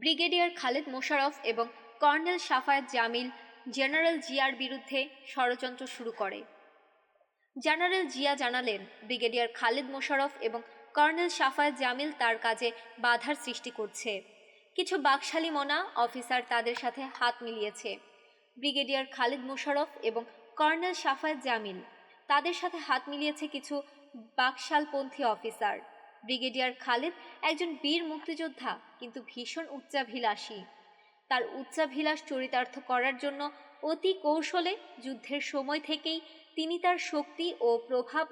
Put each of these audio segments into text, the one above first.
Brigadier Khaled Mosharraf এবং colonel Shafayat Jamil general জিয়ার বিরুদ্ধে ষড়যন্ত্র শুরু করে। জেনারেল জিয়া জানালেন, ব্রিগেডিয়ার খালেদ মোশাররফ এবং কর্নেল শাফায়াত জামিল তার কাজে বাধার সৃষ্টি করছে। কিছু বাকশালী মনা অফিসার তাদের সাথে হাত মিলিয়েছে। ব্রিগেডিয়ার খালেদ মোশাররফ এবং কর্নেল শাফায়াত জামিল তাদের সাথে হাত মিলিয়েছে কিছু বাকশালপন্থী অফিসার। ব্রিগেডিয়ার খালেদ একজন বীর মুক্তিযোদ্ধা, কিন্তু ভীষণ উচ্চাভিলাষী। তার উচ্চাভিলাষ চরিতার্থ করার জন্য অতি কৌশলে যুদ্ধের সময় থেকেই তিনি তার শক্তি ও প্রভাব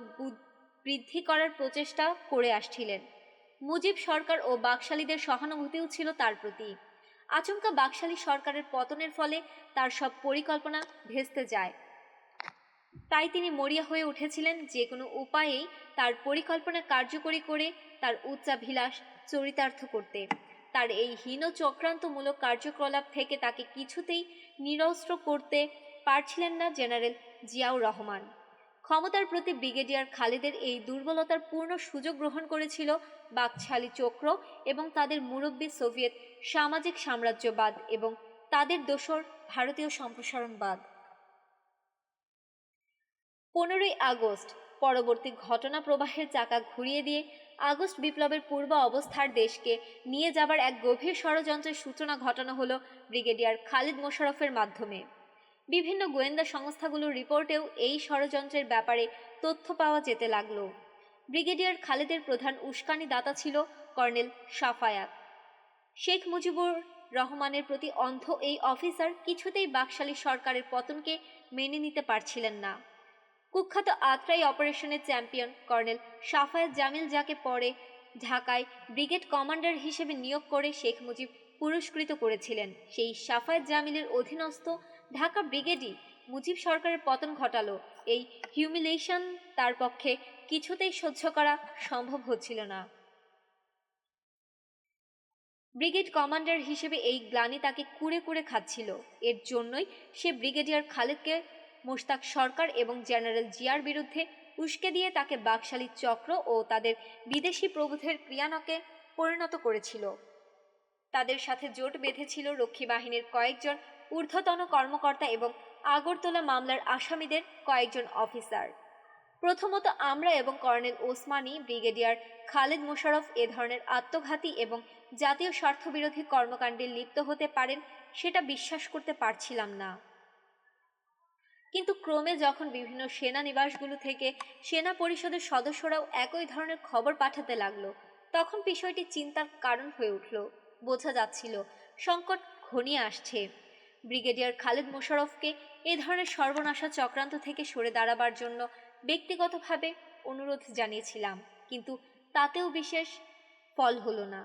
বৃদ্ধি করার প্রচেষ্টা করে আসছিলেন। মুজিব সরকার ও বাকশালীদের সহানুভূতিও ছিল তার প্রতি। আচমকা বাকশালী সরকারের পতনের ফলে তার সব পরিকল্পনা ভেস্তে যায়। তাই তিনি মরিয়া হয়ে উঠেছিলেন যে কোনো উপায়েই তার পরিকল্পনা কার্যকরী করে তার উচ্চাভিলাষ চরিতার্থ করতে। তার এই হীন চক্রান্তমূলক কার্যকলাপ থেকে তাকে কিছুতেই নিরস্ত্র করতে পারছিলেন না জেনারেল জিয়াউর রহমান। ক্ষমতার প্রতি ব্রিগেডিয়ার খালেদের এই দুর্বলতার পূর্ণ সুযোগ গ্রহণ করেছিল বাকশালী চক্র এবং তাদের মুরব্বী সোভিয়েত সামাজিক সাম্রাজ্যবাদ এবং তাদের দোসর ভারতীয় সম্প্রসারণবাদ। 15ই আগস্ট পরবর্তী ঘটনা প্রবাহের চাকা ঘুরিয়ে দিয়ে আগস্ট বিপ্লবের পূর্ব অবস্থার দেশকে নিয়ে যাবার এক গভীর ষড়যন্ত্রের সূচনা ঘটানো হলো ব্রিগেডিয়ার খালেদ মোশাররফের মাধ্যমে। বিভিন্ন গোয়েন্দা সংস্থাগুলোর রিপোর্টেও এই ষড়যন্ত্রের ব্যাপারে তথ্য পাওয়া যেতে লাগলো। ব্রিগেডিয়ার খালেদের প্রধান উস্কানিদাতা ছিল কর্নেল শাফায়াত। শেখ মুজিবুর রহমানের প্রতি অন্ধ এই অফিসার কিছুতেই বাকশালী সরকারের পতনকে মেনে নিতে পারছিলেন না। কুখ্যাত আত্রাই অপারেশনের চ্যাম্পিয়ন কর্নেল শাফায়াত জামিল, যাকে পরে ঢাকায় ব্রিগেড কমান্ডার হিসেবে নিয়োগ করে শেখ মুজিব পুরস্কৃত করেছিলেন, সেই শাফায়াত জামিলের অধীনস্থ ঢাকা ব্রিগেডই মুজিব সরকারের পতন ঘটালো। এই হিউমিলেশন তার পক্ষে কিছুতেই সহ্য করা সম্ভব হচ্ছিল না। ব্রিগেড কমান্ডার হিসেবে এই গ্লানি তাকে কুরে কুরে খাচ্ছিল। এর জন্যই সে ব্রিগেডিয়ার খালেদকে মোশতাক সরকার এবং জেনারেল জিয়ার বিরুদ্ধে উস্কে দিয়ে তাকে বাকশালী চক্র ও তাদের বিদেশি প্রভুদের ক্রিয়ানকে পরিণত করেছিল। তাদের সাথে জোট বেঁধেছিল রক্ষী বাহিনীর কয়েকজন ঊর্ধ্বতন কর্মকর্তা এবং আগরতলা মামলার আসামিদের কয়েকজন অফিসার। প্রথমত আমরা এবং কর্নেল ওসমানী ব্রিগেডিয়ার খালেদ মোশাররফ এ ধরনের আত্মঘাতী এবং জাতীয় স্বার্থবিরোধী কর্মকাণ্ডে লিপ্ত হতে পারেন সেটা বিশ্বাস করতে পারছিলাম না। কিন্তু ক্রমে যখন বিভিন্ন সেনা নিবাসগুলো থেকে সেনা পরিষদের সদস্যরাও একই ধরনের খবর পাঠাতে লাগলো, তখন বিষয়টি চিন্তার কারণ হয়ে উঠল। বোঝা যাচ্ছিল সংকট ঘনিয়ে আসছে। ব্রিগেডিয়ার খালেদ মোশাররফকে এ ধরনের সর্বনাশা চক্রান্ত থেকে সরে দাঁড়াবার জন্য ব্যক্তিগতভাবে অনুরোধ জানিয়েছিলাম, কিন্তু তাতেও বিশেষ ফল হলো না।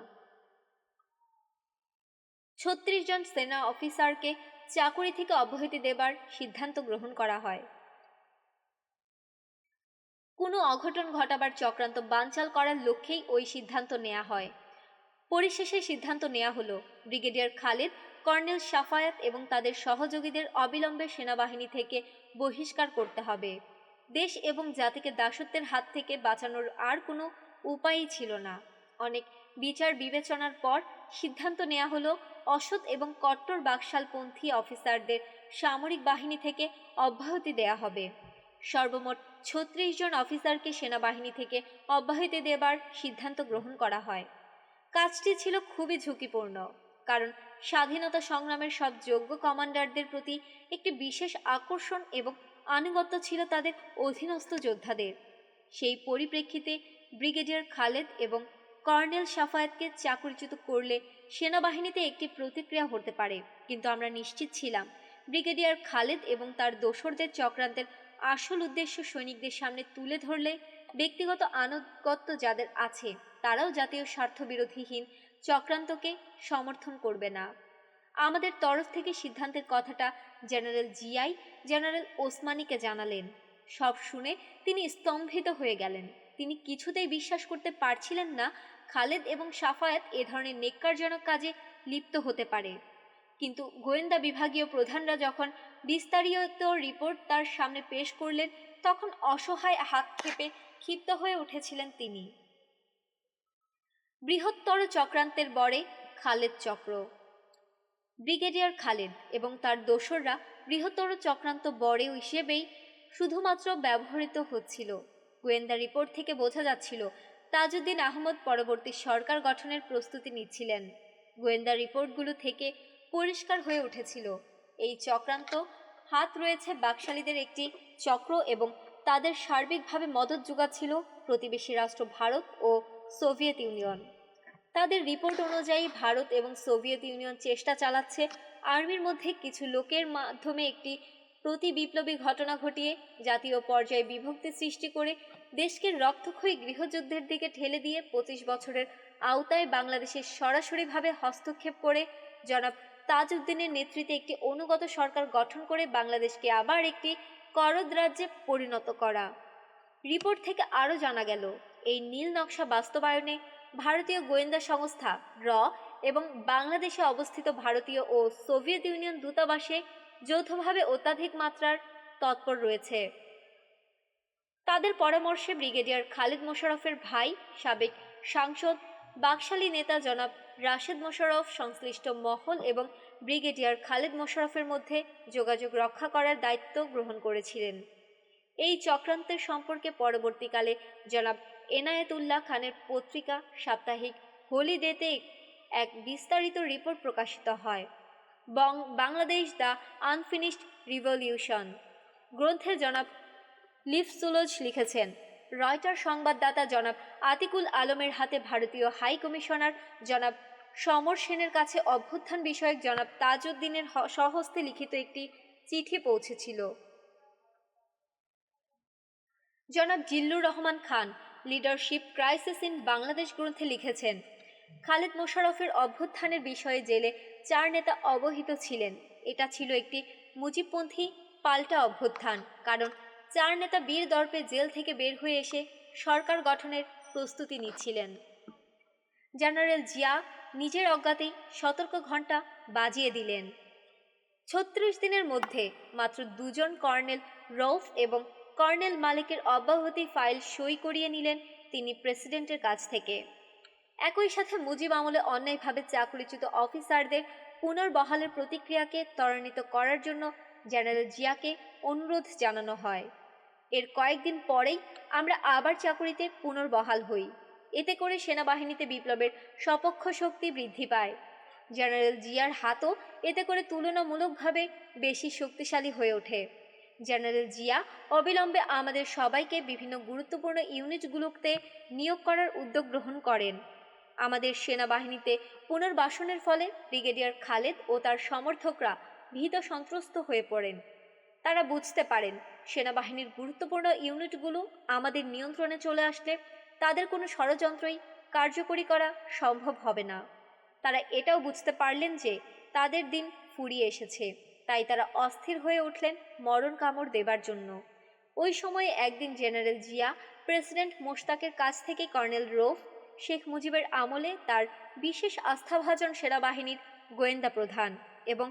36 জন সেনা অফিসারকে চাকুরি থেকে অব্যাহতি দেবার সিদ্ধান্ত গ্রহণ করা হয়। কোনো অঘটন ঘটাবার চক্রান্ত বানচাল করার লক্ষ্যেই ওই সিদ্ধান্ত নেওয়া হয়। পরিশেষে সিদ্ধান্ত নেওয়া হলো ব্রিগেডিয়ার খালেদ, কর্নেল শাফায়াত এবং তাদের সহযোগীদের অবিলম্বে সেনাবাহিনী থেকে বহিষ্কার করতে হবে। দেশ এবং জাতিকে দাসত্বের হাত থেকে বাঁচানোর আর কোনো উপায়ই ছিল না। অনেক বিচার বিবেচনার পর সিদ্ধান্ত নেওয়া হলো অসৎ এবং কট্টর বাকশালপন্থী অফিসারদের সামরিক বাহিনী থেকে অব্যাহতি দেয়া হবে। সর্বমোট 36 জন অফিসারকে সেনাবাহিনী থেকে অব্যাহতি দেবার সিদ্ধান্ত গ্রহণ করা হয়। কাজটি ছিল খুবই ঝুঁকিপূর্ণ, কারণ স্বাধীনতা সংগ্রামের সব যোগ্য কমান্ডারদের প্রতি একটি বিশেষ আকর্ষণ এবং আনুগত্য ছিল তাদের অধীনস্থ যোদ্ধাদের। সেই পরিপ্রেক্ষিতে ব্রিগেডিয়ার খালেদ এবং কর্নেল শাফায়াতকে চাকরিচ্যুত করলে সেনাবাহিনীতে একটি প্রতিক্রিয়া হতে পারে, কিন্তু আমরা নিশ্চিত ছিলাম ব্রিগেডিয়ার খালেদ এবং তার দোসরদের চক্রান্তের আসল উদ্দেশ্য সৈনিকদের সামনে তুলে ধরলে ব্যক্তিগত আনুগত্য যাদের আছে তারাও জাতীয় স্বার্থবিরোধীহীন চক্রান্তকে সমর্থন করবে না। আমাদের তরফ থেকে সিদ্ধান্তের কথাটা জেনারেল জিয়াই জেনারেল ওসমানীকে জানালেন। সব শুনে তিনি স্তম্ভিত হয়ে গেলেন। তিনি কিছুতেই বিশ্বাস করতে পারছিলেন না খালেদ এবং শাফায়াত এ ধরনের নেক্কারজনক কাজে লিপ্ত হতে পারে। কিন্তু গোয়েন্দা বিভাগীয় প্রধানরা যখন বিস্তারিত রিপোর্ট তার সামনে পেশ করলেন, তখন অসহায় হাত ক্ষেপে ক্ষিপ্ত হয়ে উঠেছিলেন তিনি। বৃহত্তর চক্রান্তের বরে খালেদ চক্র। ব্রিগেডিয়ার খালেদ এবং তার দোসররা বৃহত্তর চক্রান্ত বড় হিসেবেই শুধুমাত্র ব্যবহৃত হচ্ছিল। গোয়েন্দা রিপোর্ট থেকে বোঝা যাচ্ছিল তাজউদ্দিন আহমদ পরবর্তী সরকার গঠনের প্রস্তুতি নিচ্ছিলেন। গোয়েন্দা রিপোর্টগুলো থেকে পরিষ্কার হয়ে উঠেছিল এই চক্রান্ত হাত রয়েছে বাকশালীদের একটি চক্র এবং তাদের সার্বিকভাবে মদত যোগাচ্ছিল প্রতিবেশী রাষ্ট্র ভারত ও সোভিয়েত ইউনিয়ন। তাদের রিপোর্ট অনুযায়ী ভারত এবং সোভিয়েত ইউনিয়ন চেষ্টা চালাচ্ছে আর্মির মধ্যে কিছু লোকের মাধ্যমে একটি প্রতি বিপ্লবী ঘটনা ঘটিয়ে জাতীয় পর্যায়ে বিভক্তি সৃষ্টি করে দেশকে রক্তক্ষয়ী গৃহযুদ্ধের দিকে ঠেলে দিয়ে 25 বছরের আওতায় বাংলাদেশে সরাসরিভাবে হস্তক্ষেপ করে জনাব তাজউদ্দিনের নেতৃত্বে একটি অনুগত সরকার গঠন করে বাংলাদেশকে আবার একটি করদ রাজ্যে পরিণত করা। রিপোর্ট থেকে আরও জানা গেল এই নীল নকশা বাস্তবায়নে ভারতীয় গোয়েন্দা সংস্থা র এবং বাংলাদেশে অবস্থিত ভারতীয় ও সোভিয়েত ইউনিয়ন দূতাবাসে যৌথভাবে অত্যাধিক মাত্রার তৎপর রয়েছে। তাদের পরামর্শে ব্রিগেডিয়ার খালেদ মোশাররফের ভাই সাবেক সাংসদ বাকশালী নেতা জনাব রাশেদ মোশাররফ সংশ্লিষ্ট মহল এবং ব্রিগেডিয়ার খালেদ মোশাররফের মধ্যে যোগাযোগ রক্ষা করার দায়িত্ব গ্রহণ করেছিলেন। এই চক্রান্তের সম্পর্কে পরবর্তীকালে জনাব এনায়েতুল্লাহ খানের পত্রিকা সাপ্তাহিক হলিডেতে এক বিস্তারিত রিপোর্ট প্রকাশিত হয়। বাংলাদেশ দ্য আনফিনিশড রিভলিউশন গ্রন্থে জনাব লিফসুলজ লিখেছেন, রয়টার সংবাদদাতা জনাব আতিকুল আলমের হাতে ভারতীয় হাই কমিশনার জনাব সমর সেনের কাছে অভ্যুত্থান বিষয়ক জনাব তাজউদ্দিনের স্বহস্তে লিখিত একটি চিঠি পৌঁছেছিল। জনাব Zillur Rahman Khan leadership crisis in Bangladesh গ্রন্থে লিখেছেন, খালেদ মোশাররফের অভ্যুত্থানের বিষয়ে জেলে 4 নেতা অবহিত ছিলেন। এটা ছিল একটি মুজিবপন্থী পাল্টা অভ্যুত্থান, কারণ 4 নেতা বীর দর্পে জেল থেকে বের হয়ে এসে সরকার গঠনের প্রস্তুতি নিচ্ছিলেন। জেনারেল জিয়া নিজের অজ্ঞাতেই সতর্ক ঘণ্টা বাজিয়ে দিলেন। 36 দিনের মধ্যে মাত্র 2 জন কর্নেল রৌফ এবং কর্নেল মালিকের অব্যাহতি ফাইল সই করিয়ে নিলেন তিনি প্রেসিডেন্টের কাছ থেকে। একই সাথে মুজিব আমলে অন্যায়ভাবে চাকরিচ্যুত অফিসারদের পুনর্বহালের প্রতিক্রিয়াকে ত্বরান্বিত করার জন্য জেনারেল জিয়াকে অনুরোধ জানানো হয়। এর কয়েকদিন পরেই আমরা আবার চাকুরিতে পুনর্বহাল হই। এতে করে সেনাবাহিনীতে বিপ্লবের সপক্ষ শক্তি বৃদ্ধি পায়। জেনারেল জিয়ার হাতও এতে করে তুলনামূলকভাবে বেশি শক্তিশালী হয়ে ওঠে। জেনারেল জিয়া অবিলম্বে আমাদের সবাইকে বিভিন্ন গুরুত্বপূর্ণ ইউনিটগুলোতে নিয়োগ করার উদ্যোগ গ্রহণ করেন। আমাদের সেনাবাহিনীতে পুনর্বাসনের ফলে ব্রিগেডিয়ার খালেদ ও তার সমর্থকরা ভীত সন্ত্রস্ত হয়ে পড়েন। তারা বুঝতে পারেন সেনাবাহিনীর গুরুত্বপূর্ণ ইউনিটগুলো আমাদের নিয়ন্ত্রণে চলে আসলে তাদের কোনো ষড়যন্ত্রই কার্যকরী করা সম্ভব হবে না। তারা এটাও বুঝতে পারলেন যে তাদের দিন ফুরিয়ে এসেছে, তাই তারা অস্থির হয়ে উঠলেন মরণ কামড় দেবার জন্য। ওই সময়ে একদিন জেনারেল জিয়া প্রেসিডেন্ট মোশতাকের কাছ থেকে কর্নেল রৌফ শেখ মুজিবের আমলে তার বিশেষ আস্থাভাজন সেনাবাহিনীর গোয়েন্দা প্রধান এবং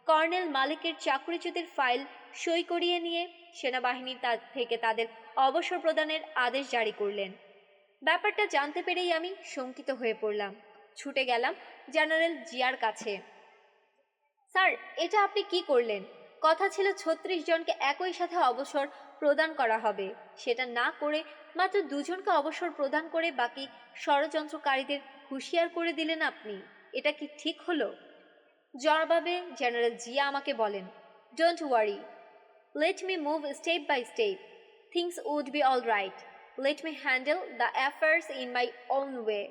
কর্নেল মালিকের চাকরিচ্যুতির ফাইল সই করিয়ে নিয়ে সেনাবাহিনী থেকে তাদের অবসর প্রদানের আদেশ জারি করলেন। ব্যাপারটা জানতে পেরেই আমি শঙ্কিত হয়ে পড়লাম। ছুটে গেলাম জেনারেল জিয়ার কাছে। স্যার, এটা আপনি কি করলেন? কথা ছিল 36 জনকে একই সাথে অবসর প্রদান করা হবে, সেটা না করে মাত্র 2 জনকে অবসর প্রদান করে বাকি ষড়যন্ত্রকারীদের হুঁশিয়ার করে দিলেন আপনি। এটা কি ঠিক হলো? জবাবে জেনারেল জিয়া আমাকে বলেন, don't worry, let me move step by step, things would be all right, let me handle the affairs in my own way.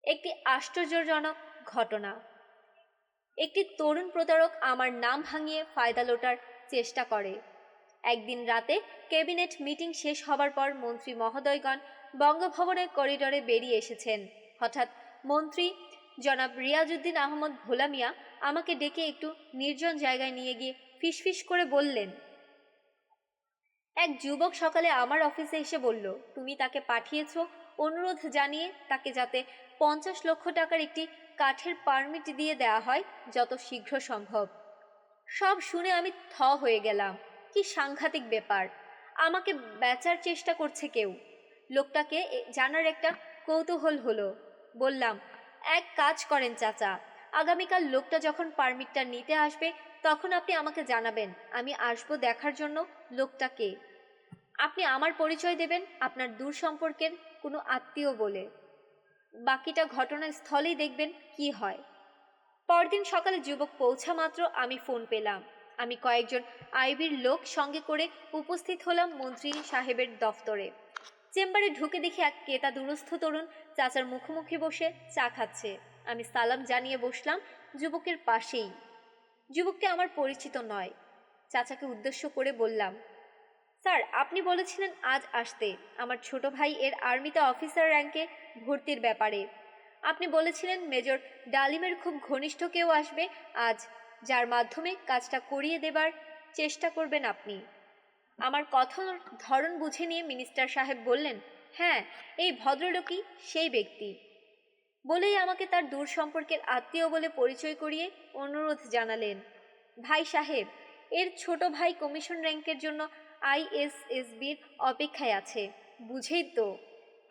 একটি আশ্চর্যজনক ঘটনা। একটি তরুণ প্রতারক আমার নাম ভাঙিয়ে ফায়দা লোটার চেষ্টা করে। একদিন রাতে ক্যাবিনেট মিটিং শেষ হবার পর মন্ত্রী মহোদয়গণ বঙ্গভবনের করিডরে বেরিয়ে এসেছেন। হঠাৎ মন্ত্রী জনাব রিয়াজউদ্দিন আহমদ ভোলা মিয়া আমাকে ডেকে একটু নির্জন জায়গায় নিয়ে গিয়ে ফিসফিস করে বললেন, এক যুবক সকালে আমার অফিসে এসে বলল তুমি তাকে পাঠিয়েছ অনুরোধ জানিয়ে তাকে যাতে 50 লক্ষ টাকার একটি কাঠের পারমিট দিয়ে দেওয়া হয় যত শীঘ্র সম্ভব। সব শুনে আমি থ হয়ে গেলাম। কি সাংঘাতিক ব্যাপার! আমাকে বেচার চেষ্টা করছে কেউ। লোকটাকে জানার একটা কৌতূহল হলো। বললাম, এক কাজ করেন চাচা, আগামীকাল লোকটা যখন পারমিটটা নিতে আসবে তখন আপনি আমাকে জানাবেন, আমি আসবো দেখার জন্য লোকটা কে। আপনি আমার পরিচয় দেবেন আপনার দূর সম্পর্কের কোনো আত্মীয় বলে। বাকিটা ঘটনাস্থলেই দেখবেন কি হয়। পরদিন সকালে যুবক পৌঁছা মাত্র আমি ফোন পেলাম। আমি কয়েকজন আইবির লোক সঙ্গে করে উপস্থিত হলাম মন্ত্রী সাহেবের দফতরে। চেম্বারে ঢুকে দেখি এক কেতা দুরস্থ তরুণ চাচার মুখোমুখি বসে চা খাচ্ছে। আমি সালাম জানিয়ে বসলাম যুবকের পাশেই। যুবককে আমার পরিচিত নয়। চাচাকে উদ্দেশ্য করে বললাম, স্যার, আপনি বলেছিলেন আজ আসতে আমার ছোট ভাই এর আর্মিতে অফিসার র্যাঙ্কে ভর্তির ব্যাপারে। আপনি বলেছিলেন মেজর ডালিমের খুব ঘনিষ্ঠ কেউ আসবে আজ, যার মাধ্যমে কাজটা করিয়ে দেবার চেষ্টা করবেন আপনি। আমার কথার ধরন বুঝে নিয়ে মিনিস্টার সাহেব বললেন, হ্যাঁ, এই ভদ্রলোকই সেই ব্যক্তি। বলেই আমাকে তার দূর সম্পর্কের আত্মীয় বলে পরিচয় করিয়ে অনুরোধ জানালেন, ভাই সাহেব, এর ছোট ভাই কমিশন র্যাঙ্কের জন্য আইএসএসবির অপেক্ষায় আছে। বুঝেই তো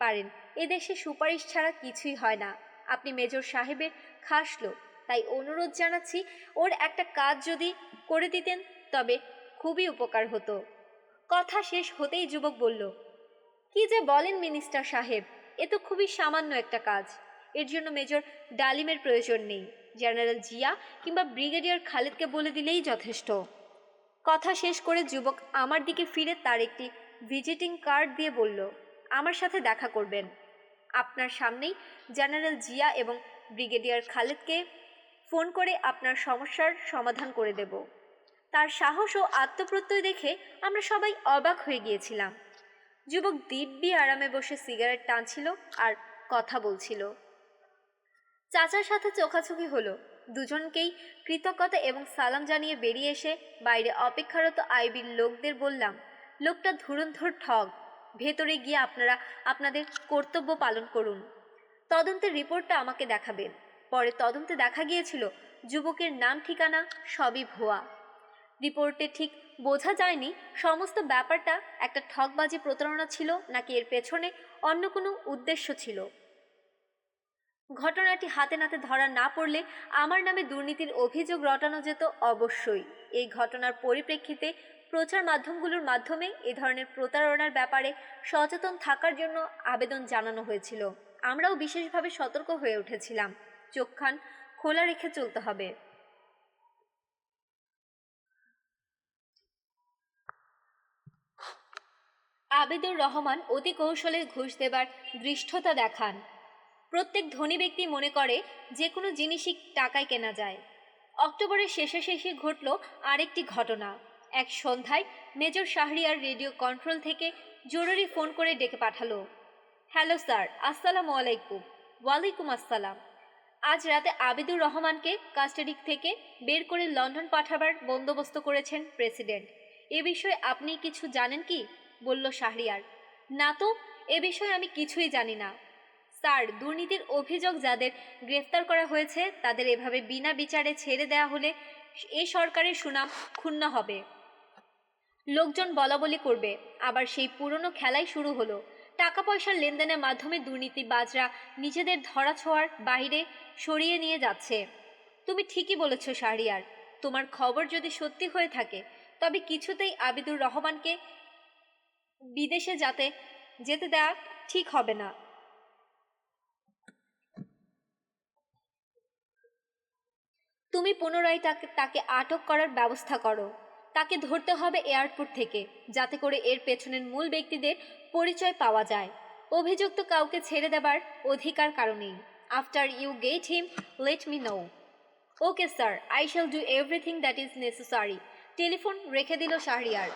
পারেন এদেশে সুপারিশ ছাড়া কিছুই হয় না। আপনি মেজর সাহেবের খাস লোক, তাই অনুরোধ জানাচ্ছি ওর একটা কাজ যদি করে দিতেন তবে খুবই উপকার হতো। কথা শেষ হতেই যুবক বলল, কি যে বলেন মিনিস্টার সাহেব, এ তো খুবই সামান্য একটা কাজ। এর জন্য মেজর ডালিমের প্রয়োজন নেই। জেনারেল জিয়া কিংবা ব্রিগেডিয়ার খালেদকে বলে দিলেই যথেষ্ট। কথা শেষ করে যুবক আমার দিকে ফিরে তার একটি ভিজিটিং কার্ড দিয়ে বলল, আমার সাথে দেখা করবেন। আপনার সামনেই জেনারেল জিয়া এবং ব্রিগেডিয়ার খালেদকে ফোন করে আপনার সমস্যার সমাধান করে দেব। তার সাহস ও আত্মপ্রত্যয় দেখে আমরা সবাই অবাক হয়ে গিয়েছিলাম। যুবক দিব্যি আরামে বসে সিগারেট টানছিল আর কথা বলছিল। চাচার সাথে চোখাচোখি হলো। দুজনকেই কৃতজ্ঞতা এবং সালাম জানিয়ে বেরিয়ে এসে বাইরে অপেক্ষারত আইবির লোকদের বললাম, লোকটা ধুরন্ধর ঠগ। ভেতরে গিয়ে আপনারা আপনাদের কর্তব্য পালন করুন। তদন্তের রিপোর্টটা আমাকে দেখাবেন। পরে তদন্তে দেখা গিয়েছিল যুবকের নাম ঠিকানা সবই ভুয়া। রিপোর্টে ঠিক বোঝা যায়নি সমস্ত ব্যাপারটা একটা ঠকবাজি প্রতারণা ছিল নাকি এর পেছনে অন্য কোনো উদ্দেশ্য ছিল। ঘটনাটি হাতে নাতে ধরা না পড়লে আমার নামে দুর্নীতির অভিযোগ রটানো যেত অবশ্যই। এই ঘটনার পরিপ্রেক্ষিতে প্রচার মাধ্যমগুলোর মাধ্যমে এ ধরনের প্রতারণার ব্যাপারে সচেতন থাকার জন্য আবেদন জানানো হয়েছিল। আমরাও বিশেষভাবে সতর্ক হয়ে উঠেছিলাম। চোখ কান খোলা রেখে চলতে হবে। আবিদুর রহমান অতি কৌশলে ঘুষ দেবার দৃষ্টতা দেখান। প্রত্যেক ধনী ব্যক্তি মনে করে যে কোনো জিনিসই টাকায় কেনা যায়। অক্টোবরের শেষে শেষে ঘটল আরেকটি ঘটনা। এক সন্ধ্যায় মেজর শাহরিয়ার রেডিও কন্ট্রোল থেকে জরুরি ফোন করে ডেকে পাঠালো, হ্যালো স্যার, আসসালামু আলাইকুম। ওয়ালাইকুম আসসালাম। আজ রাতে আবিদুর রহমানকে কাস্টাডি থেকে বের করে লন্ডন পাঠাবার বন্দোবস্ত করেছেন প্রেসিডেন্ট। এ বিষয়ে আপনি কিছু জানেন কি? বলল শাহরিয়ার। না তো, এ বিষয়ে আমি কিছুই জানি না। স্যার, দুর্নীতির অভিযোগ যাদের গ্রেফতার করা হয়েছে তাদের এভাবে বিনা বিচারে ছেড়ে দেয়া হলে এ সরকারের সুনাম ক্ষুণ্ণ হবে। লোকজন বলাবলি করবে। আবার সেই পুরনো খেলাই শুরু হলো। টাকা পয়সার লেনদেনের মাধ্যমে দুর্নীতিবাজরা নিজেদের ধরাছোঁয়ার বাইরে সরিয়ে নিয়ে যাচ্ছে। তুমি ঠিকই বলেছ শাহরিয়ার। তোমার খবর যদি সত্যি হয়ে থাকে তবে কিছুতেই আবিদুর রহমানকে বিদেশে যেতে দেওয়া ঠিক হবে না। তুমি পুনরায় তাকে আটক করার ব্যবস্থা করো। তাকে ধরতে হবে এয়ারপোর্ট থেকে, যাতে করে এর পেছনের মূল ব্যক্তিদের পরিচয় পাওয়া যায়। অভিযুক্ত কাউকে ছেড়ে দেবার অধিকার কারণেই। After you get him, let me know. Okay sir, I shall do everything that is necessary. Telephone রেখে দিল শাহরিয়ার।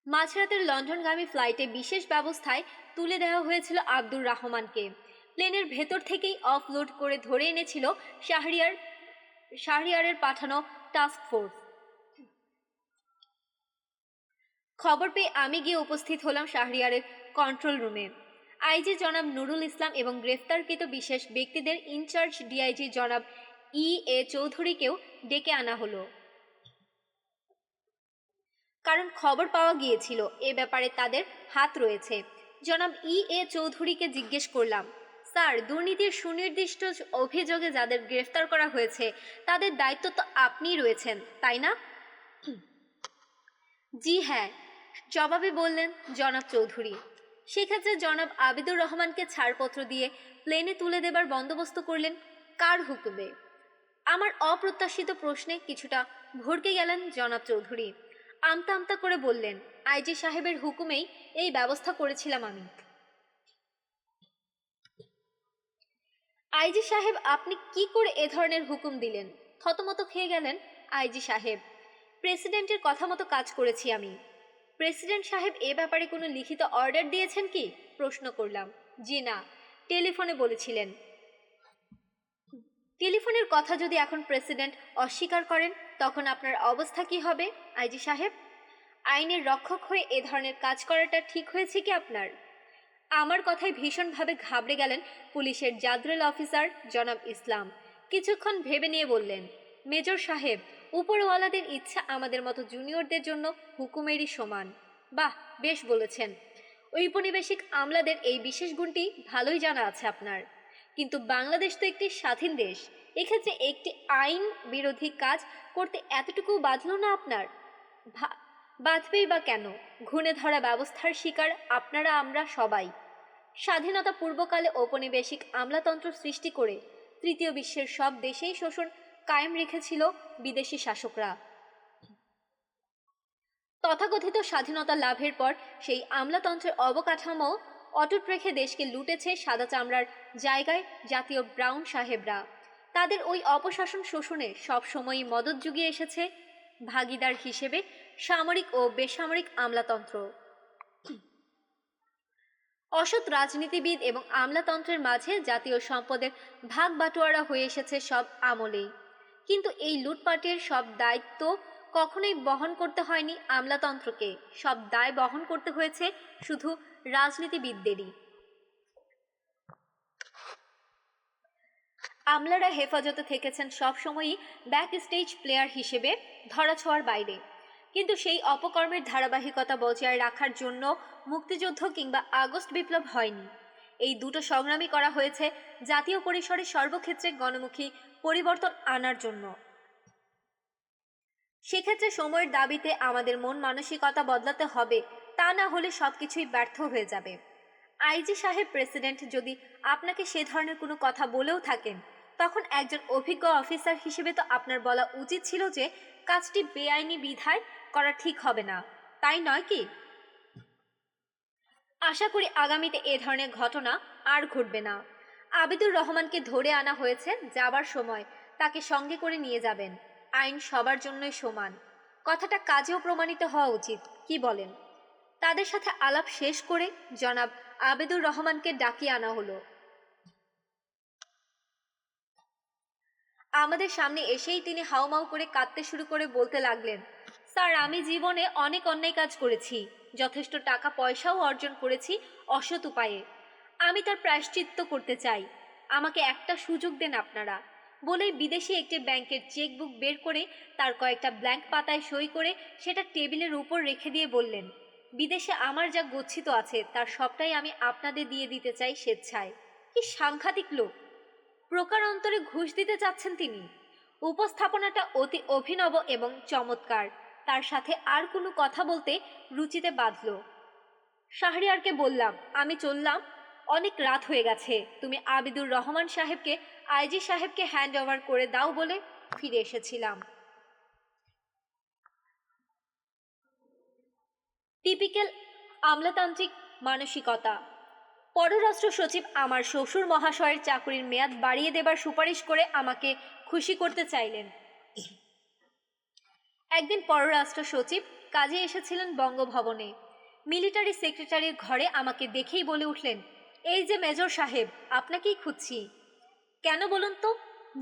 মাঝরাতের লন্ডনগামী ফ্লাইটে বিশেষ ব্যবস্থায় তুলে দেওয়া হয়েছিল আব্দুর রহমানকে। প্লেনের ভেতর থেকেই অফলোড করে ধরে এনেছিল শাহরিয়ারের পাঠানো টাস্ক ফোর্স। খবর পেয়ে আমি গিয়ে উপস্থিত হলাম শাহরিয়ারের কন্ট্রোল রুমে। আইজি জনাব নুরুল ইসলাম এবং গ্রেফতারকৃত বিশেষ ব্যক্তিদের ইনচার্জ ডিআইজি জনাব এ চৌধুরীকেও ডেকে আনা হলো। কারণ খবর পাওয়া গিয়েছিল এ ব্যাপারে তাদের হাত রয়েছে। জনাব এ চৌধুরীকে জিজ্ঞেস করলাম, স্যার, দুর্নীতির সুনির্দিষ্ট অভিযোগে যাদের গ্রেফতার করা হয়েছে তাদের দায়িত্ব তো আপনিই রয়েছেন, তাই না? জি হ্যাঁ, জবাবে বললেন জনাব চৌধুরী। সেক্ষেত্রে জনাব আবিদুর রহমানকে ছাড়পত্র দিয়ে প্লেনে তুলে দেবার বন্দোবস্ত করলেন কার হুকুমে? আমার অপ্রত্যাশিত প্রশ্নে কিছুটা ভড়কে গেলেন জনাব চৌধুরী। আমতা আমতা করে বললেন, আইজি সাহেবের হুকুমেই এই ব্যবস্থা করেছিলাম আমি। আইজি সাহেব, আপনি কি করে এ ধরনের হুকুম দিলেন? থতমত খেয়ে গেলেন আইজি সাহেব। প্রেসিডেন্টের কথা মতো কাজ করেছি আমি। প্রেসিডেন্ট সাহেব এ ব্যাপারে কোনো লিখিত অর্ডার দিয়েছেন কি? প্রশ্ন করলাম। জি না, টেলিফোনে বলেছিলেন। টেলিফোনের কথা যদি এখন প্রেসিডেন্ট অস্বীকার করেন তখন আপনার অবস্থা কি হবে আইজি সাহেব? আইনের রক্ষক হয়ে এ ধরনের কাজ করাটা ঠিক হয়েছে কি আপনার? আমার কথায় ভীষণভাবে ঘাবড়ে গেলেন পুলিশের জাদরেল অফিসার জনাব ইসলাম। কিছুক্ষণ ভেবে নিয়ে বললেন, মেজর সাহেব, উপরওয়ালাদের ইচ্ছা আমাদের মতো জুনিয়রদের জন্য হুকুমেরই সমান। বাহ, বেশ বলেছেন। ঔপনিবেশিক আমলাদের এই বিশেষ গুণটি ভালোই জানা আছে আপনার। কিন্তু বাংলাদেশ তো একটি স্বাধীন দেশ। এক্ষেত্রে একটি আইন বিরোধী কাজ করতে এতটুকু বাধল না আপনার? বাঁধবেই বা কেন? ঘুণে ধরা ব্যবস্থার শিকার আপনারা আমরা সবাই। স্বাধীনতা পূর্বকালে ঔপনিবেশিক আমলাতন্ত্র সৃষ্টি করে তৃতীয় বিশ্বের সব দেশেই শোষণ কায়েম রেখেছিল বিদেশি শাসকরা। তথাকথিত স্বাধীনতা লাভের পর সেই আমলাতন্ত্রের অবকাঠামো অটুট রেখে দেশকে লুটেছে সাদা চামড়ার জায়গায় জাতীয় ব্রাউন সাহেবরা। তাদের ওই অপশাসন শোষণে সবসময়ই মদত জুগিয়ে এসেছে ভাগিদার হিসেবে সামরিক ও বেসামরিক আমলাতন্ত্র। অসৎ রাজনীতিবিদ এবং আমলাতন্ত্রের মাঝে জাতীয় সম্পদের ভাগ বাটোয়ারা হয়ে এসেছে সব আমলেই। কিন্তু এই লুটপাটের সব দায়িত্ব কখনোই বহন করতে হয়নি আমলাতন্ত্রকে। সব দায় বহন করতে হয়েছে শুধু রাজনীতিবিদদেরই। আমলারা হেফাজতে থেকেছেন সবসময়ই ব্যাক স্টেজ প্লেয়ার হিসেবে, ধরাছোঁয়ার বাইরে। কিন্তু সেই অপকর্মের ধারাবাহিকতা বজায় রাখার জন্য মুক্তিযুদ্ধ কিংবা আগস্ট বিপ্লব হয়নি। এই দুটো সংগ্রামই করা হয়েছে জাতীয় পরিসরে সর্বক্ষেত্রে গণমুখী পরিবর্তন আনার জন্য। সেক্ষেত্রে সময়ের দাবিতে আমাদের মন মানসিকতা বদলাতে হবে, তা না হলে সবকিছুই ব্যর্থ হয়ে যাবে। আইজি সাহেব, প্রেসিডেন্ট যদি আপনাকে সে ধরনের কোনো কথা বলেও থাকেন তখন একজন অভিজ্ঞ অফিসার হিসেবে তো আপনার বলা উচিত ছিল যে কাজটি বেআইনি বিধায় করা ঠিক হবে না, তাই নয় কি? আশা করি আগামীতে এ ধরনের ঘটনা আর ঘটবে না। আবিদুর রহমানকে ধরে আনা হয়েছে, যাবার সময় তাকে সঙ্গে করে নিয়ে যাবেন। আইন সবার জন্যই সমান, কথাটা কাজেও প্রমাণিত হওয়া উচিত, কি বলেন? তাদের সাথে আলাপ শেষ করে জনাব আবিদুর রহমানকে ডাকিয়ে আনা হলো। আমাদের সামনে এসেই তিনি হাউমাউ করে কাঁদতে শুরু করে বলতে লাগলেন, স্যার, আমি জীবনে অনেক অন্যায় কাজ করেছি, যথেষ্ট টাকা পয়সাও অর্জন করেছি অসৎ উপায়ে। আমি তার প্রায়শ্চিত্ত করতে চাই, আমাকে একটা সুযোগ দেন আপনারা। বলেই বিদেশি একটি ব্যাংকের চেকবুক বের করে তার কয়েকটা ব্ল্যাঙ্ক পাতায় সই করে সেটা টেবিলের উপর রেখে দিয়ে বললেন, বিদেশে আমার যা গচ্ছিত আছে তার সবটাই আমি আপনাদের দিয়ে দিতে চাই স্বেচ্ছায়। কি সাংঘাতিক লোক! প্রকারান্তরে ঘুষ দিতে চাচ্ছেন তিনি। উপস্থাপনাটা অতি অভিনব এবং চমৎকার। তার সাথে আর কোনো কথা বলতে রুচিতে বাঁধল। শাহরিয়ারকে বললাম, আমি চললাম, অনেক রাত হয়ে গেছে। তুমি আবিদুর রহমান সাহেবকে আইজি সাহেবকে হ্যান্ড ওভার করে দাও বলে ফিরে এসেছিলাম। টিপিক্যাল আমলাতান্ত্রিক মানসিকতা। পররাষ্ট্র সচিব আমার শ্বশুর মহাশয়ের চাকরির মেয়াদ বাড়িয়ে দেবার সুপারিশ করে আমাকে খুশি করতে চাইলেন। একদিন পররাষ্ট্র সচিব কাজে এসেছিলেন বঙ্গভবনে। মিলিটারি সেক্রেটারির ঘরে আমাকে দেখেই বলে উঠলেন, এই যে মেজর সাহেব, আপনাকেই খুঁজছি। কেন বলুন তো?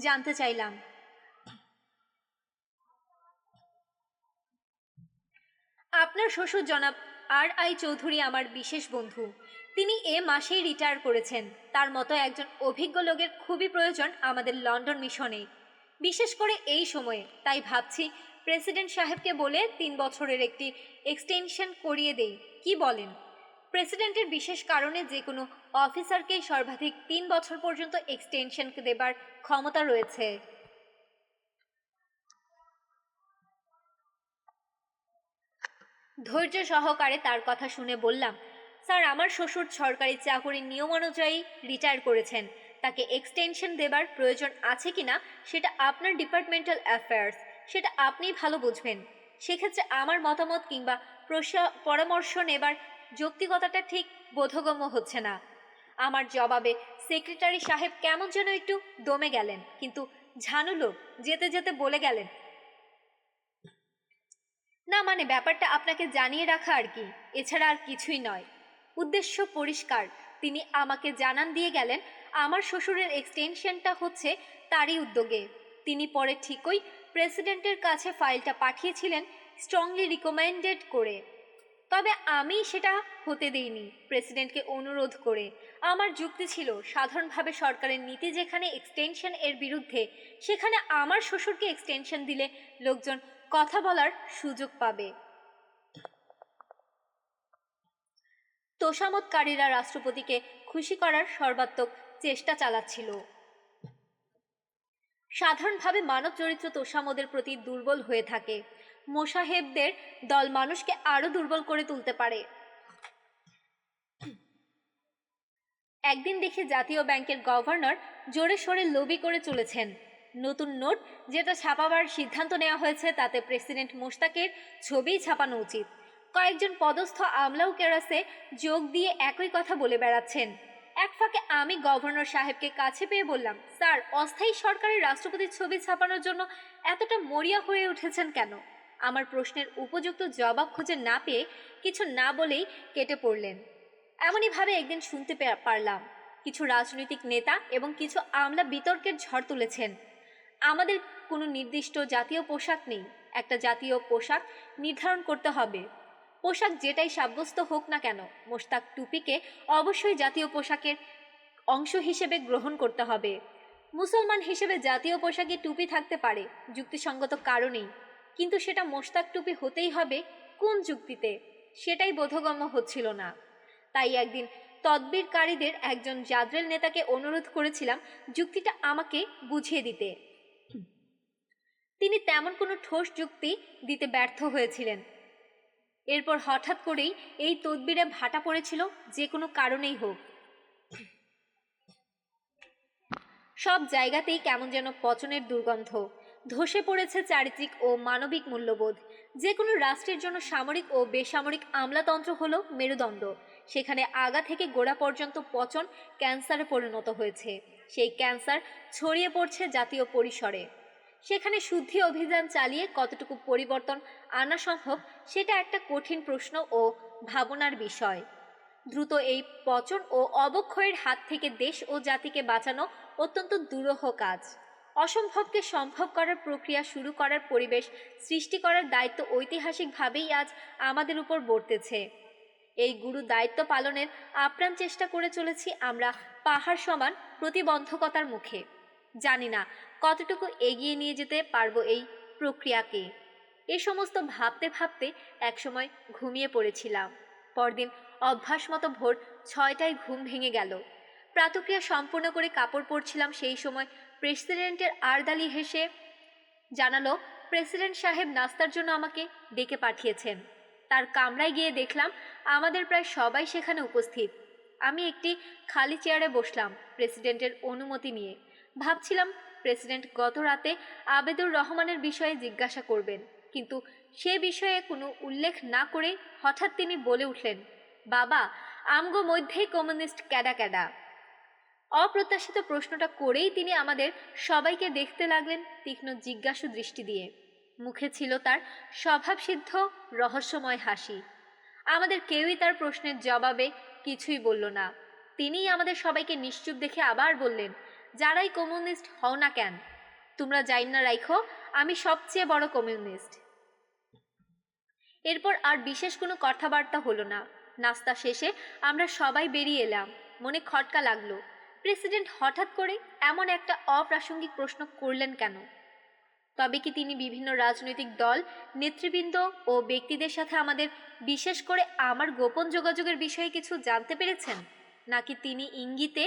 জানতে চাইলাম। আপনার শ্বশুর জনাব আর চৌধুরী আমার বিশেষ বন্ধু। তিনি এ মাসেই রিটায়ার করেছেন। তার মতো একজন অভিজ্ঞ লোকের খুবই প্রয়োজন আমাদের লন্ডন মিশনে, বিশেষ করে এই সময়ে। তাই ভাবছি প্রেসিডেন্ট সাহেবকে বলে 3 বছরের একটি এক্সটেনশন করিয়ে দেই, কি বলেন? প্রেসিডেন্টের বিশেষ কারণে যে কোনো অফিসারকেই সর্বাধিক ৩ বছর পর্যন্ত এক্সটেনশন দেবার ক্ষমতা রয়েছে। ধৈর্য সহকারে তার কথা শুনে বললাম, স্যার, আমার শ্বশুর সরকারি চাকরির নিয়ম অনুযায়ী রিটায়ার করেছেন। তাকে এক্সটেনশন দেবার প্রয়োজন আছে কিনা সেটা আপনার ডিপার্টমেন্টাল অ্যাফেয়ার্স, সেটা আপনিই ভালো বুঝবেন। সেক্ষেত্রে আমার মতামত কিংবা পরামর্শ নেবার যৌক্তিকতাটা ঠিক বোধগম্য হচ্ছে না। আমার জবাবে সেক্রেটারি সাহেব কেমন যেন একটু দমে গেলেন, কিন্তু ঝানু লোক যেতে যেতে বলে গেলেন, না মানে ব্যাপারটা আপনাকে জানিয়ে রাখা আর কি, এছাড়া আর কিছুই নয়। উদ্দেশ্য পরিষ্কার। তিনি আমাকে জানান দিয়ে গেলেন আমার শ্বশুরের এক্সটেনশনটা হচ্ছে তারই উদ্যোগে। তিনি পরে ঠিকই প্রেসিডেন্টের কাছে ফাইলটা পাঠিয়েছিলেন স্ট্রংলি রিকমেন্ডেড করে। তবে আমি সেটা হতে দেইনি প্রেসিডেন্টকে অনুরোধ করে। আমার যুক্তি ছিল সাধারণভাবে সরকারের নীতি যেখানে এক্সটেনশন এর বিরুদ্ধে, সেখানে আমার শ্বশুরকে এক্সটেনশন দিলে লোকজন কথা বলার সুযোগ পাবে। তোষামতকারীরা রাষ্ট্রপতিকে খুশি করার সর্বাত্মক চেষ্টা চালাচ্ছিল। সাধারণভাবে মানব চরিত্র তোষামদের প্রতি দুর্বল হয়ে থাকে। মোসাহেবদের দল মানুষকে আরো দুর্বল করে তুলতে পারে। একদিন দেখি জাতীয় ব্যাংকের গভর্নর জোরে সোরে লবি করে চলেছেন। নতুন নোট যেটা ছাপাবার সিদ্ধান্ত নেওয়া হয়েছে তাতে প্রেসিডেন্ট মোশতাকের ছবিই ছাপানো উচিত। কয়েকজন পদস্থ আমলাও কেরাসে যোগ দিয়ে একই কথা বলে বেড়াচ্ছেন। এক ফাঁকে আমি গভর্নর সাহেবকে কাছে পেয়ে বললাম, স্যার, অস্থায়ী সরকারের রাষ্ট্রপতির ছবি ছাপানোর জন্য এতটা মরিয়া হয়ে উঠেছেন কেন? আমার প্রশ্নের উপযুক্ত জবাব খুঁজে না পেয়ে কিছু না বলেই কেটে পড়লেন। এমনইভাবে একদিন শুনতে পারলাম কিছু রাজনৈতিক নেতা এবং কিছু আমলা বিতর্কের ঝড় তুলেছেন। আমাদের কোনো নির্দিষ্ট জাতীয় পোশাক নেই, একটা জাতীয় পোশাক নির্ধারণ করতে হবে। পোশাক যেটাই সাব্যস্ত হোক না কেন, মোশতাক টুপিকে অবশ্যই জাতীয় পোশাকের অংশ হিসেবে গ্রহণ করতে হবে। মুসলমান হিসেবে জাতীয় পোশাকে টুপি থাকতে পারে যুক্তিসঙ্গত কারণেই, কিন্তু সেটা মোশতাক টুপি হতেই হবে কোন যুক্তিতে, সেটাই বোধগম্য হচ্ছিল না। তাই একদিন তদবিরকারীদের একজন জাদ্রেল নেতাকে অনুরোধ করেছিলাম যুক্তিটা আমাকে বুঝিয়ে দিতে। তিনি তেমন কোনো ঠোস যুক্তি দিতে ব্যর্থ হয়েছিলেন। এরপর হঠাৎ করেই এই তদবিরে ভাটা পড়েছিল, যে কোনো কারণেই হোক। সব জায়গাতেই কেমন যেন পচনের দুর্গন্ধ। ধসে পড়েছে চারিত্রিক ও মানবিক মূল্যবোধ। যে কোনো রাষ্ট্রের জন্য সামরিক ও বেসামরিক আমলাতন্ত্র হলো মেরুদণ্ড। সেখানে আগা থেকে গোড়া পর্যন্ত পচন ক্যান্সারে পরিণত হয়েছে। সেই ক্যান্সার ছড়িয়ে পড়ছে জাতীয় পরিসরে। সেখানে শুদ্ধি অভিযান চালিয়ে কতটুকু পরিবর্তন আনা সম্ভব সেটা একটা কঠিন প্রশ্ন ও ভাবনার বিষয়। দ্রুত এই পচন ও অবক্ষয়ের হাত থেকে দেশ ও জাতিকে বাঁচানো অত্যন্ত দুরূহ কাজ। অসম্ভবকে সম্ভব করার প্রক্রিয়া শুরু করার পরিবেশ সৃষ্টি করার দায়িত্ব ঐতিহাসিকভাবেই আজ আমাদের উপর বর্তেছে। এই গুরু দায়িত্ব পালনের আপ্রাণ চেষ্টা করে চলেছি আমরা পাহাড় সমান প্রতিবন্ধকতার মুখে। জানি না কতটুকু এগিয়ে নিয়ে যেতে পারবো এই প্রক্রিয়াকে। এ সমস্ত ভাবতে ভাবতে একসময় ঘুমিয়ে পড়েছিলাম। পরদিন অভ্যাস মতো ভোর 6টায় ঘুম ভেঙে গেল। প্রাতক্রিয়া সম্পূর্ণ করে কাপড় পরছিলাম, সেই সময় প্রেসিডেন্টের আরদালি হেসে জানালো প্রেসিডেন্ট সাহেব নাস্তার জন্য আমাকে ডেকে পাঠিয়েছেন। তার কামরায় গিয়ে দেখলাম আমাদের প্রায় সবাই সেখানে উপস্থিত। আমি একটি খালি চেয়ারে বসলাম প্রেসিডেন্টের অনুমতি নিয়ে। ভাবছিলাম প্রেসিডেন্ট গত রাতে আবেদুর রহমানের বিষয়ে জিজ্ঞাসা করবেন, কিন্তু সে বিষয়ে কোনো উল্লেখ না করে হঠাৎ তিনি বলে উঠলেন, বাবা, আমগো মধ্যেই কমিউনিস্ট ক্যাডা ক্যাডা। অপ্রত্যাশিত প্রশ্নটা করেই তিনি আমাদের সবাইকে দেখতে লাগলেন তীক্ষ্ণ জিজ্ঞাসু দৃষ্টি দিয়ে। মুখে ছিল তার স্বভাবসিদ্ধ রহস্যময় হাসি। আমাদের কেউই তার প্রশ্নের জবাবে কিছুই বলল না। তিনিই আমাদের সবাইকে নিশ্চুপ দেখে আবার বললেন, যারাই কমিউনিস্ট হও না কেন, তোমরা যাইন না রাইখো, আমি সবচেয়ে বড় কমিউনিস্ট। এরপর আর বিশেষ কোনো কথাবার্তা হলো না। নাস্তা শেষে আমরা সবাই বেরিয়ে এলাম। মনে খটকা লাগলো, প্রেসিডেন্ট হঠাৎ করে এমন একটা অপ্রাসঙ্গিক প্রশ্ন করলেন কেন। তবে কি তিনি বিভিন্ন রাজনৈতিক দল, নেতৃবৃন্দ ও ব্যক্তিদের সাথে আমাদের, বিশেষ করে আমার গোপন যোগাযোগের বিষয়ে কিছু জানতে পেরেছেন, নাকি তিনি ইঙ্গিতে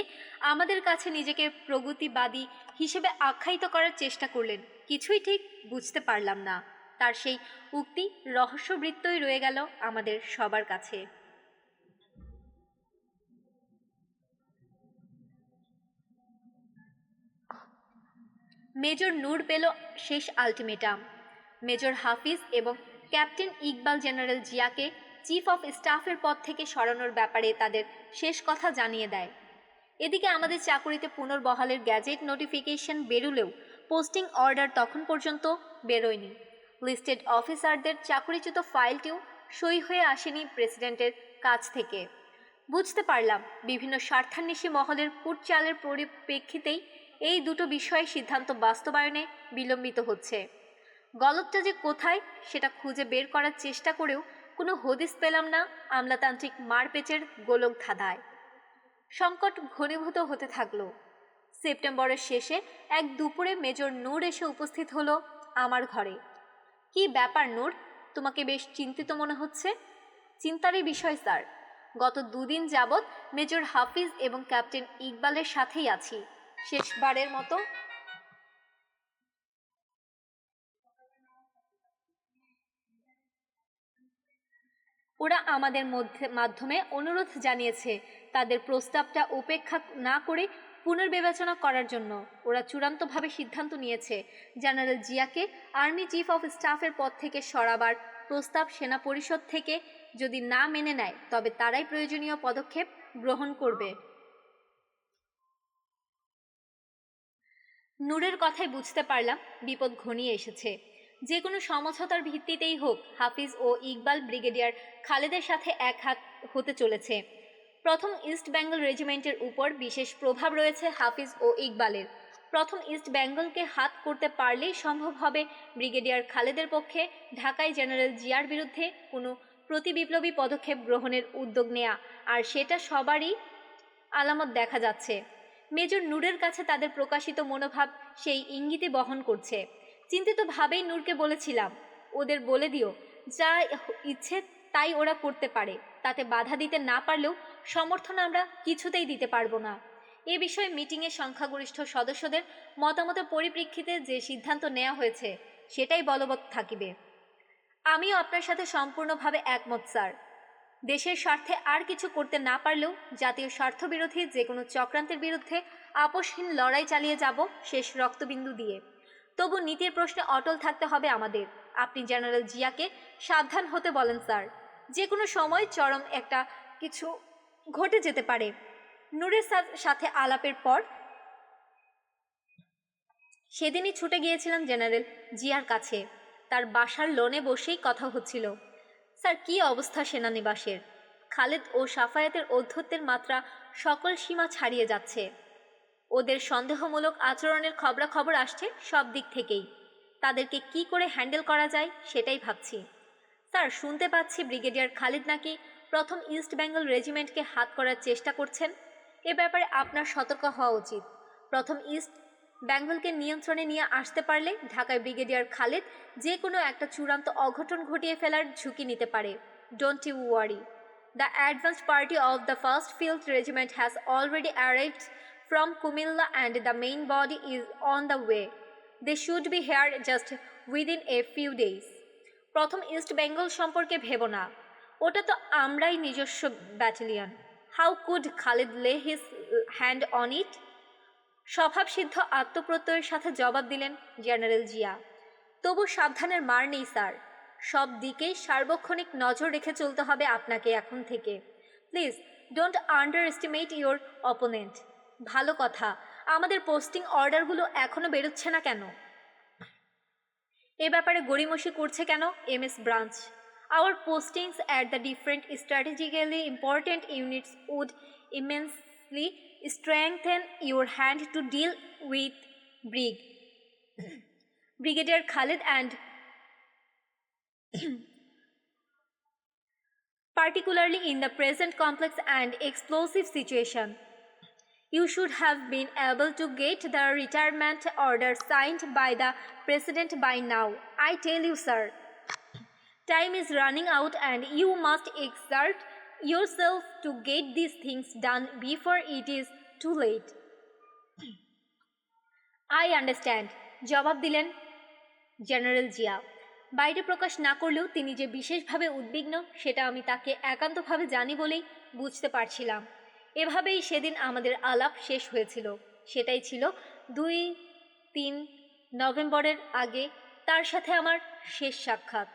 আমাদের কাছে নিজেকে প্রগতিবাদী হিসেবে আখ্যায়িত করার চেষ্টা করলেন? কিছুই ঠিক বুঝতে পারলাম না। তার সেই উক্তি রহস্যবৃত্তই রয়ে গেল আমাদের সবার কাছে। মেজর নূর পেল শেষ আলটিমেটাম। মেজর হাফিজ এবং ক্যাপ্টেন ইকবাল জেনারেল জিয়াকে চিফ অফ স্টাফের পদ থেকে সরানোর ব্যাপারে তাদের শেষ কথা জানিয়ে দেয়। এদিকে আমাদের চাকুরিতে পুনর্বহালের গ্যাজেট নোটিফিকেশন বেরুলেও পোস্টিং অর্ডার তখন পর্যন্ত বেরোয়নি। লিস্টেড অফিসারদের চাকুরিচ্যুত ফাইলটিও সই হয়ে আসেনি প্রেসিডেন্টের কাছ থেকে। বুঝতে পারলাম বিভিন্ন স্বার্থান্বেষী মহলের কুটচালের পরিপ্রেক্ষিতেই এই দুটো বিষয়ে সিদ্ধান্ত বাস্তবায়নে বিলম্বিত হচ্ছে। গলতটা যে কোথায় সেটা খুঁজে বের করার চেষ্টা করেও কোনো হদিস পেলাম না আমলাতান্ত্রিক মারপেচের গোলক ধাঁধায়। সংকট ঘনীভূত হতে থাকলো। সেপ্টেম্বরের শেষে এক দুপুরে মেজর নূর এসে উপস্থিত হলো আমার ঘরে। কি ব্যাপার নূর, তোমাকে বেশ চিন্তিত মনে হচ্ছে? চিন্তারই বিষয় স্যার। গত দুদিন যাবৎ মেজর হাফিজ এবং ক্যাপ্টেন ইকবালের সাথেই আছি। শেষবারের মতো ওরা আমাদের মাধ্যমে অনুরোধ জানিয়েছে তাদের প্রস্তাবটা উপেক্ষা না করে পুনর্বিবেচনা করার জন্য। ওরা চূড়ান্তভাবে সিদ্ধান্ত নিয়েছে জেনারেল জিয়াকে আর্মি চিফ অফ স্টাফের পদ থেকে সরাবার প্রস্তাব সেনা পরিষদ থেকে যদি না মেনে নেয় তবে তারাই প্রয়োজনীয় পদক্ষেপ গ্রহণ করবে। নূরের কথায় বুঝতে পারলাম বিপদ ঘনিয়ে এসেছে। যে কোনো সমঝোতার ভিত্তিতেই হোক হাফিজ ও ইকবাল ব্রিগেডিয়ার খালেদের সাথে এক হাত হতে চলেছে। প্রথম ইস্ট বেঙ্গল রেজিমেন্টের উপর বিশেষ প্রভাব রয়েছে হাফিজ ও ইকবালের। প্রথম ইস্ট বেঙ্গলকে হাত করতে পারলেই সম্ভব হবে ব্রিগেডিয়ার খালেদের পক্ষে ঢাকায় জেনারেল জিয়ার বিরুদ্ধে কোনো প্রতিবিপ্লবী পদক্ষেপ গ্রহণের উদ্যোগ নেয়া, আর সেটা সবারই আলামত দেখা যাচ্ছে। মেজর নূরের কাছে তাদের প্রকাশিত মনোভাব সেই ইঙ্গিতে বহন করছে। চিন্তিতভাবেই নূরকে বলেছিলাম, ওদের বলে দিও যা ইচ্ছে তাই ওরা করতে পারে, তাতে বাধা দিতে না পারলেও সমর্থন আমরা কিছুতেই দিতে পারবো না। এ বিষয়ে মিটিংয়ে সংখ্যাগরিষ্ঠ সদস্যদের মতামতের পরিপ্রেক্ষিতে যে সিদ্ধান্ত নেওয়া হয়েছে সেটাই বলবৎ থাকিবে। আমিও আপনার সাথে সম্পূর্ণভাবে একমত স্যার। দেশের স্বার্থে আর কিছু করতে না পারলেও জাতীয় স্বার্থবিরোধী যে কোনো চক্রান্তের বিরুদ্ধে আপোষহীন লড়াই চালিয়ে যাব শেষ রক্তবিন্দু দিয়ে। তবু নীতির প্রশ্নে অটল থাকতে হবে আমাদের। আপনি জেনারেল জিয়াকে সাবধান হতে বলেন স্যার। যে কোনো সময় চরম একটা কিছু ঘটে যেতে পারে। নূরের সাথে আলাপের পর সেদিনই ছুটে গিয়েছিলাম জেনারেল জিয়ার কাছে। তার বাসার লোনে বসেই কথা হচ্ছিল। স্যার, কী অবস্থা সেনানিবাসের? খালেদ ও সাফায়াতের ঔদ্ধত্যের মাত্রা সকল সীমা ছাড়িয়ে যাচ্ছে। ওদের সন্দেহমূলক আচরণের খবরাখবর আসছে সব দিক থেকেই। তাদেরকে কি করে হ্যান্ডেল করা যায় সেটাই ভাবছি। স্যার, শুনতে পাচ্ছি ব্রিগেডিয়ার খালিদ নাকি প্রথম ইস্ট বেঙ্গল রেজিমেন্টকে হাত করার চেষ্টা করছেন। এ ব্যাপারে আপনার সতর্ক হওয়া উচিত। প্রথম ইস্ট বেঙ্গলকে নিয়ন্ত্রণে নিয়ে আসতে পারলে ঢাকায় ব্রিগেডিয়ার খালিদ যে কোনো একটা চূড়ান্ত অঘটন ঘটিয়ে ফেলার ঝুঁকি নিতে পারে। Don't you worry. The advance party of the first field regiment has already arrived from Kumilla and the main body is on the way. They should be here just within a few days. প্রথম east Bengal সম্পর্কে ভেবো না, ওটা তো আমরাই নিজস্ব battalion. How could Khalid লে his hand on it? স্বভাবসিদ্ধ আত্মপ্রত্যয়ের সাথে জবাব দিলেন জেনারেল জিয়া। তবু সাবধানের মার নেই স্যার। সব দিকেই সার্বক্ষণিক নজর রেখে চলতে হবে আপনাকে এখন থেকে। Please don't under estimate your opponent. ভালো কথা, আমাদের পোস্টিং অর্ডারগুলো এখনও বেরোচ্ছে না কেন? এ ব্যাপারে গড়িমসি করছে কেন MS branch? Our postings at the different strategically important units would immensely strengthen your hand to deal with Brigadier Khalid and particularly in the present complex and explosive situation. You should have been able to get the retirement order signed by the president by now. I tell you, sir, time is running out and you must exert yourself to get these things done before it is too late. I understand, জবাব দিলেন general Zia. বাইরে প্রকাশ না করলেও তিনি যে বিশেষভাবে উদ্বিগ্ন সেটা আমি তাকে একান্তভাবে জানি বলেই বুঝতে পারছিলাম। এভাবেই সেদিন আমাদের আলাপ শেষ হয়েছিল। সেটাই ছিল 2-3 নভেম্বরের আগে তার সাথে আমার শেষ সাক্ষাৎ।